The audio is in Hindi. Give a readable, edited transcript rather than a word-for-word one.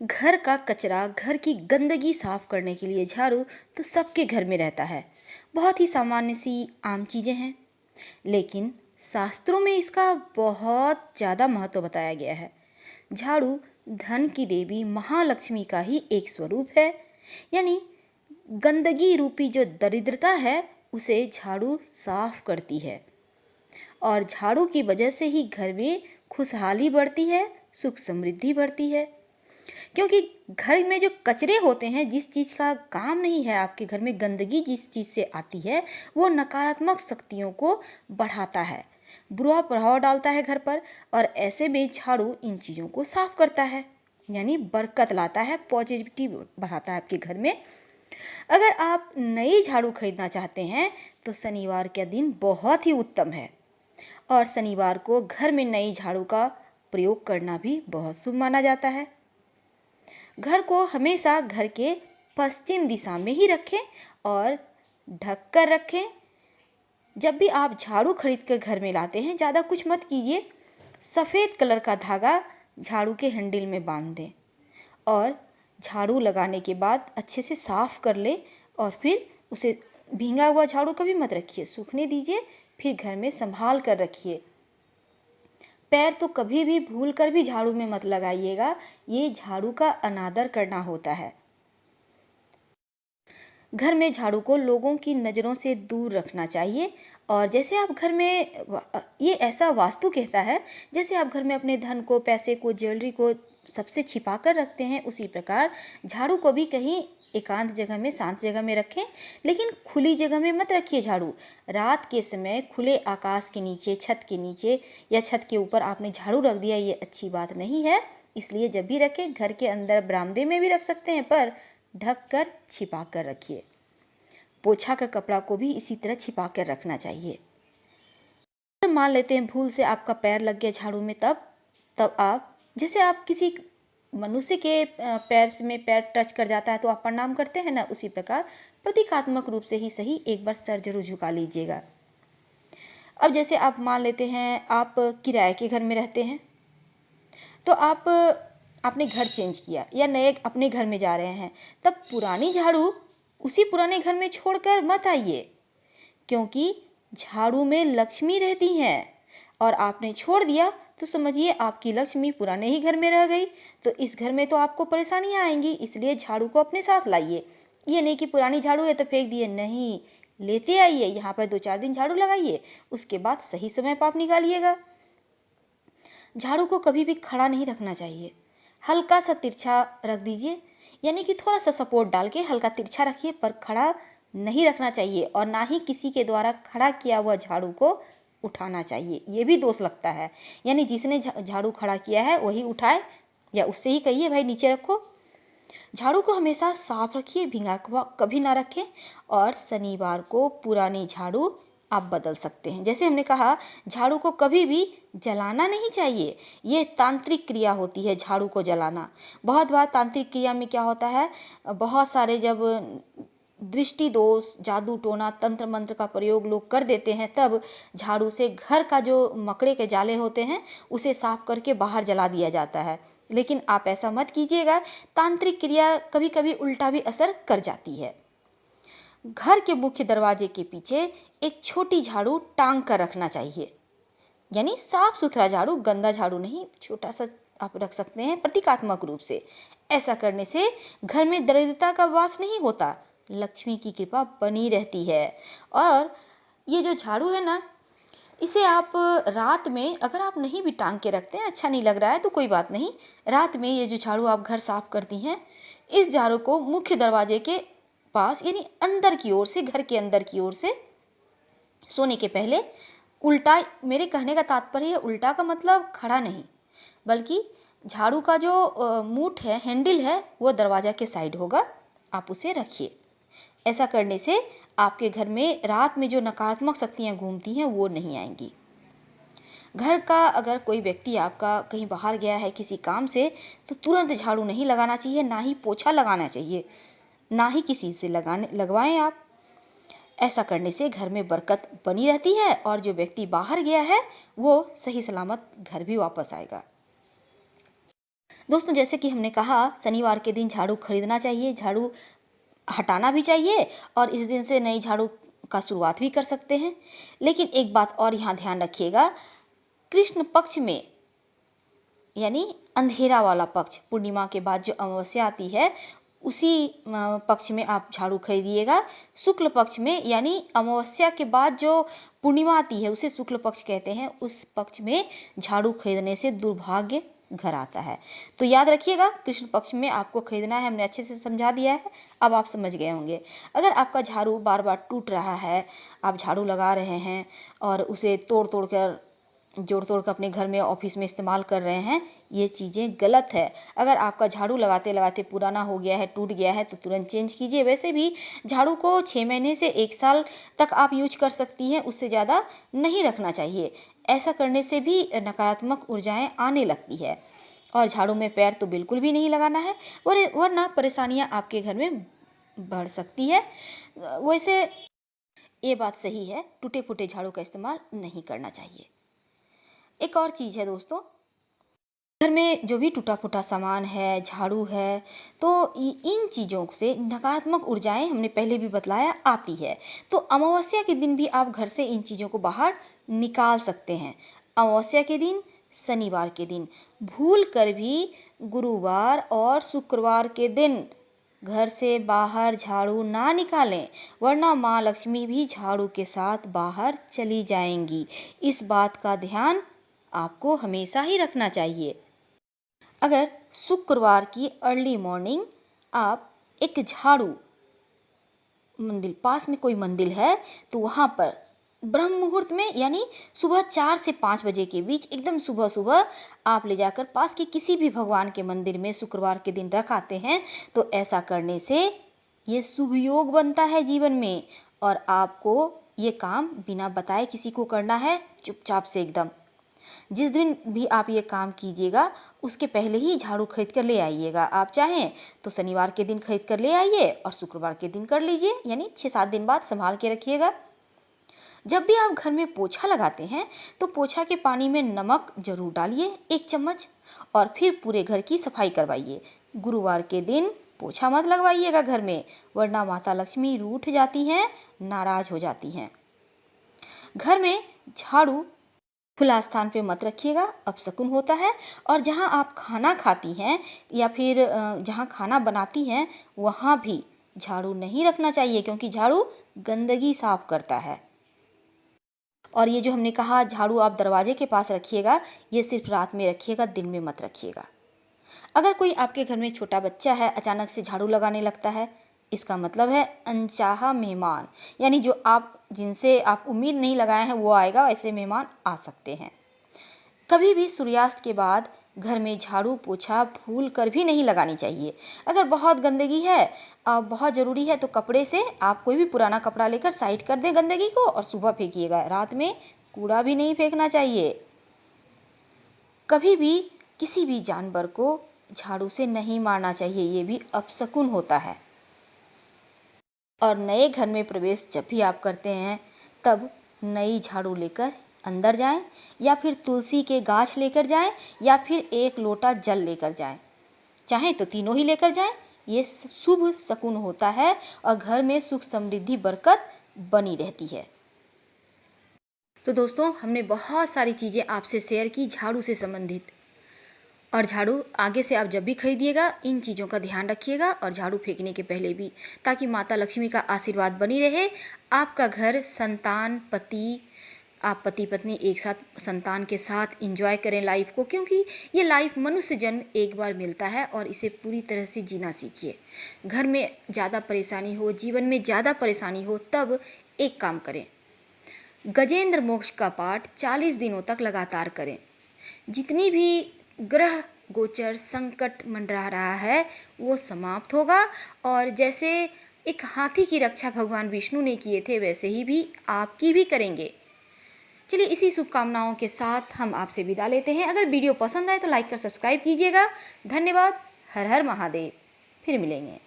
घर का कचरा, घर की गंदगी साफ करने के लिए झाड़ू तो सबके घर में रहता है। बहुत ही सामान्य सी आम चीज़ें हैं, लेकिन शास्त्रों में इसका बहुत ज़्यादा महत्व बताया गया है। झाड़ू धन की देवी महालक्ष्मी का ही एक स्वरूप है। यानी गंदगी रूपी जो दरिद्रता है उसे झाड़ू साफ करती है, और झाड़ू की वजह से ही घर में खुशहाली बढ़ती है, सुख समृद्धि बढ़ती है। क्योंकि घर में जो कचरे होते हैं, जिस चीज़ का काम नहीं है, आपके घर में गंदगी जिस चीज़ से आती है वो नकारात्मक शक्तियों को बढ़ाता है, बुरा प्रभाव डालता है घर पर। और ऐसे में झाड़ू इन चीज़ों को साफ करता है, यानी बरकत लाता है, पॉजिटिविटी बढ़ाता है आपके घर में। अगर आप नई झाड़ू खरीदना चाहते हैं तो शनिवार का दिन बहुत ही उत्तम है, और शनिवार को घर में नई झाड़ू का प्रयोग करना भी बहुत शुभ माना जाता है। घर को हमेशा घर के पश्चिम दिशा में ही रखें और ढक कर रखें। जब भी आप झाड़ू खरीद कर घर में लाते हैं, ज़्यादा कुछ मत कीजिए, सफ़ेद कलर का धागा झाड़ू के हैंडल में बांध दें और झाड़ू लगाने के बाद अच्छे से साफ़ कर लें। और फिर उसे भींगा हुआ झाड़ू कभी मत रखिए, सूखने दीजिए, फिर घर में संभाल कर रखिए। पैर तो कभी भी भूल कर भी झाड़ू में मत लगाइएगा, ये झाड़ू का अनादर करना होता है। घर में झाड़ू को लोगों की नज़रों से दूर रखना चाहिए। और जैसे आप घर में ये ऐसा वास्तु कहता है, जैसे आप घर में अपने धन को, पैसे को, ज्वेलरी को सबसे छिपा कर रखते हैं, उसी प्रकार झाड़ू को भी कहीं एकांत जगह में, शांत जगह में रखें। लेकिन खुली जगह में मत रखिए झाड़ू। रात के समय खुले आकाश के नीचे, छत के नीचे या छत के ऊपर आपने झाड़ू रख दिया, ये अच्छी बात नहीं है। इसलिए जब भी रखें, घर के अंदर बरामदे में भी रख सकते हैं, पर ढक कर छिपा कर रखिए। पोछा का कपड़ा को भी इसी तरह छिपा कर रखना चाहिए। मान लेते हैं भूल से आपका पैर लग गया झाड़ू में, तब आप, जैसे आप किसी मनुष्य के पैर में पैर टच कर जाता है तो आप प्रणाम करते हैं ना, उसी प्रकार प्रतीकात्मक रूप से ही सही एक बार सर जरूर झुका लीजिएगा। अब जैसे आप मान लेते हैं आप किराए के घर में रहते हैं, तो आपने घर चेंज किया या नए अपने घर में जा रहे हैं, तब पुरानी झाड़ू उसी पुराने घर में छोड़कर मत आइए, क्योंकि झाड़ू में लक्ष्मी रहती हैं, और आपने छोड़ दिया तो समझिए आपकी लक्ष्मी पुराने ही घर में रह गई। तो इस घर में तो आपको परेशानियां आएंगी, इसलिए झाड़ू को अपने साथ लाइए। ये नहीं कि पुरानी झाड़ू है तो फेंक दिए, नहीं, लेते आइए, यहाँ पर 2-4 दिन झाड़ू लगाइए, उसके बाद सही समय पर आप निकालिएगा। झाड़ू को कभी भी खड़ा नहीं रखना चाहिए, हल्का सा तिरछा रख दीजिए, यानी कि थोड़ा सा सपोर्ट डाल के हल्का तिरछा रखिए, पर खड़ा नहीं रखना चाहिए। और ना ही किसी के द्वारा खड़ा किया हुआ झाड़ू को उठाना चाहिए, ये भी दोष लगता है। यानी जिसने झाड़ू खड़ा किया है वही उठाए, या उससे ही कहिए भाई नीचे रखो। झाड़ू को हमेशा साफ रखिए, भींगा हुआ कभी ना रखें। और शनिवार को पुरानी झाड़ू आप बदल सकते हैं। जैसे हमने कहा, झाड़ू को कभी भी जलाना नहीं चाहिए, ये तांत्रिक क्रिया होती है झाड़ू को जलाना। बहुत बार तांत्रिक क्रिया में क्या होता है, बहुत सारे जब दृष्टि दोष, जादू टोना, तंत्र मंत्र का प्रयोग लोग कर देते हैं, तब झाड़ू से घर का जो मकड़े के जाले होते हैं उसे साफ करके बाहर जला दिया जाता है। लेकिन आप ऐसा मत कीजिएगा, तांत्रिक क्रिया कभी कभी उल्टा भी असर कर जाती है। घर के मुख्य दरवाजे के पीछे एक छोटी झाड़ू टांग कर रखना चाहिए, यानी साफ सुथरा झाड़ू, गंदा झाड़ू नहीं, छोटा सा आप रख सकते हैं प्रतीकात्मक रूप से। ऐसा करने से घर में दरिद्रता का वास नहीं होता, लक्ष्मी की कृपा बनी रहती है। और ये जो झाड़ू है ना, इसे आप रात में, अगर आप नहीं भी टांग के रखते हैं, अच्छा नहीं लग रहा है तो कोई बात नहीं, रात में ये जो झाड़ू आप घर साफ करती हैं, इस झाड़ू को मुख्य दरवाजे के पास, यानी अंदर की ओर से, घर के अंदर की ओर से, सोने के पहले उल्टा, मेरे कहने का तात्पर्य है उल्टा का मतलब खड़ा नहीं, बल्कि झाड़ू का जो मूठ है, हैंडल है, वो दरवाजा के साइड होगा, आप उसे रखिए। ऐसा करने से आपके घर में रात में जो नकारात्मक शक्तियाँ घूमती हैं वो नहीं आएंगी। घर का अगर कोई व्यक्ति आपका कहीं बाहर गया है किसी काम से, तो तुरंत झाड़ू नहीं लगाना चाहिए, ना ही पोछा लगाना चाहिए, ना ही किसी से लगवाएं आप। ऐसा करने से घर में बरकत बनी रहती है, और जो व्यक्ति बाहर गया है वो सही सलामत घर भी वापस आएगा। दोस्तों, जैसे कि हमने कहा, शनिवार के दिन झाड़ू खरीदना चाहिए, झाड़ू हटाना भी चाहिए और इस दिन से नई झाड़ू का शुरुआत भी कर सकते हैं। लेकिन एक बात और यहाँ ध्यान रखिएगा, कृष्ण पक्ष में यानी अंधेरा वाला पक्ष, पूर्णिमा के बाद जो अमावस्या आती है उसी पक्ष में आप झाड़ू खरीदिएगा। शुक्ल पक्ष में यानी अमावस्या के बाद जो पूर्णिमा आती है उसे शुक्ल पक्ष कहते हैं, उस पक्ष में झाड़ू खरीदने से दुर्भाग्य घर आता है। तो याद रखिएगा, कृष्ण पक्ष में आपको खरीदना है। हमने अच्छे से समझा दिया है, अब आप समझ गए होंगे। अगर आपका झाड़ू बार बार टूट रहा है, आप झाड़ू लगा रहे हैं और उसे तोड़ तोड़ कर, जोड़ तोड़ कर अपने घर में, ऑफिस में इस्तेमाल कर रहे हैं, ये चीज़ें गलत है। अगर आपका झाड़ू लगाते लगाते पुराना हो गया है, टूट गया है, तो तुरंत चेंज कीजिए। वैसे भी झाड़ू को 6 महीने से 1 साल तक आप यूज कर सकती हैं, उससे ज़्यादा नहीं रखना चाहिए। ऐसा करने से भी नकारात्मक ऊर्जाएं आने लगती है। और झाड़ू में पैर तो बिल्कुल भी नहीं लगाना है, वरना परेशानियां आपके घर में बढ़ सकती है। वैसे ये बात सही है, टूटे फूटे झाड़ू का इस्तेमाल नहीं करना चाहिए। एक और चीज़ है दोस्तों, घर में जो भी टूटा फूटा सामान है, झाड़ू है, तो इन चीज़ों से नकारात्मक ऊर्जाएं, हमने पहले भी बतलाया, आती है। तो अमावस्या के दिन भी आप घर से इन चीज़ों को बाहर निकाल सकते हैं। अमावस्या के दिन, शनिवार के दिन, भूल कर भी गुरुवार और शुक्रवार के दिन घर से बाहर झाड़ू ना निकालें, वरना माँ लक्ष्मी भी झाड़ू के साथ बाहर चली जाएंगी। इस बात का ध्यान आपको हमेशा ही रखना चाहिए। अगर शुक्रवार की अर्ली मॉर्निंग आप एक झाड़ू, मंदिर पास में कोई मंदिर है तो वहाँ पर ब्रह्म मुहूर्त में यानी सुबह 4 से 5 बजे के बीच, एकदम सुबह सुबह आप ले जाकर पास के किसी भी भगवान के मंदिर में शुक्रवार के दिन रख आते हैं, तो ऐसा करने से ये शुभ योग बनता है जीवन में। और आपको ये काम बिना बताए किसी को करना है, चुपचाप से एकदम। जिस दिन भी आप ये काम कीजिएगा उसके पहले ही झाड़ू खरीद कर ले आइएगा। आप चाहें तो शनिवार के दिन खरीद कर ले आइए और शुक्रवार के दिन कर लीजिए, यानी 6-7 दिन बाद संभाल के रखिएगा। जब भी आप घर में पोछा लगाते हैं तो पोछा के पानी में नमक जरूर डालिए 1 चम्मच, और फिर पूरे घर की सफाई करवाइए। गुरुवार के दिन पोछा मत लगवाइएगा घर में, वरना माता लक्ष्मी रूठ जाती हैं, नाराज हो जाती हैं। घर में झाड़ू खुला स्थान पे मत रखिएगा, अपशकुन होता है। और जहाँ आप खाना खाती हैं या फिर जहाँ खाना बनाती हैं वहाँ भी झाड़ू नहीं रखना चाहिए, क्योंकि झाड़ू गंदगी साफ करता है। और ये जो हमने कहा झाड़ू आप दरवाजे के पास रखिएगा, ये सिर्फ रात में रखिएगा, दिन में मत रखिएगा। अगर कोई आपके घर में छोटा बच्चा है अचानक से झाड़ू लगाने लगता है, इसका मतलब है अनचाहा मेहमान, यानी जो आप जिनसे आप उम्मीद नहीं लगाए हैं वो आएगा, ऐसे मेहमान आ सकते हैं। कभी भी सूर्यास्त के बाद घर में झाड़ू पोछा भूल कर भी नहीं लगानी चाहिए। अगर बहुत गंदगी है, बहुत ज़रूरी है, तो कपड़े से आप कोई भी पुराना कपड़ा लेकर साइड कर दें गंदगी को और सुबह फेंकिएगा। रात में कूड़ा भी नहीं फेंकना चाहिए। कभी भी किसी भी जानवर को झाड़ू से नहीं मारना चाहिए, ये भी अपशकुन होता है। और नए घर में प्रवेश जब भी आप करते हैं तब नई झाड़ू लेकर अंदर जाएं, या फिर तुलसी के गाछ लेकर जाएं, या फिर 1 लोटा जल लेकर जाएं। चाहें तो तीनों ही लेकर जाएं, ये शुभ शकुन होता है और घर में सुख समृद्धि बरकत बनी रहती है। तो दोस्तों, हमने बहुत सारी चीज़ें आपसे शेयर की झाड़ू से संबंधित। और झाड़ू आगे से आप जब भी खरीदिएगा इन चीज़ों का ध्यान रखिएगा, और झाड़ू फेंकने के पहले भी, ताकि माता लक्ष्मी का आशीर्वाद बनी रहे। आपका घर संतान, पति, आप पति पत्नी एक साथ संतान के साथ एंजॉय करें लाइफ को, क्योंकि ये लाइफ मनुष्य जन्म एक बार मिलता है और इसे पूरी तरह से जीना सीखिए। घर में ज़्यादा परेशानी हो, जीवन में ज़्यादा परेशानी हो, तब एक काम करें, गजेंद्र मोक्ष का पाठ 40 दिनों तक लगातार करें। जितनी भी ग्रह गोचर संकट मंडरा रहा है वो समाप्त होगा, और जैसे एक हाथी की रक्षा भगवान विष्णु ने किए थे वैसे ही भी आपकी भी करेंगे। चलिए, इसी शुभकामनाओं के साथ हम आपसे विदा लेते हैं। अगर वीडियो पसंद आए तो लाइक कर सब्सक्राइब कीजिएगा। धन्यवाद। हर हर महादेव। फिर मिलेंगे।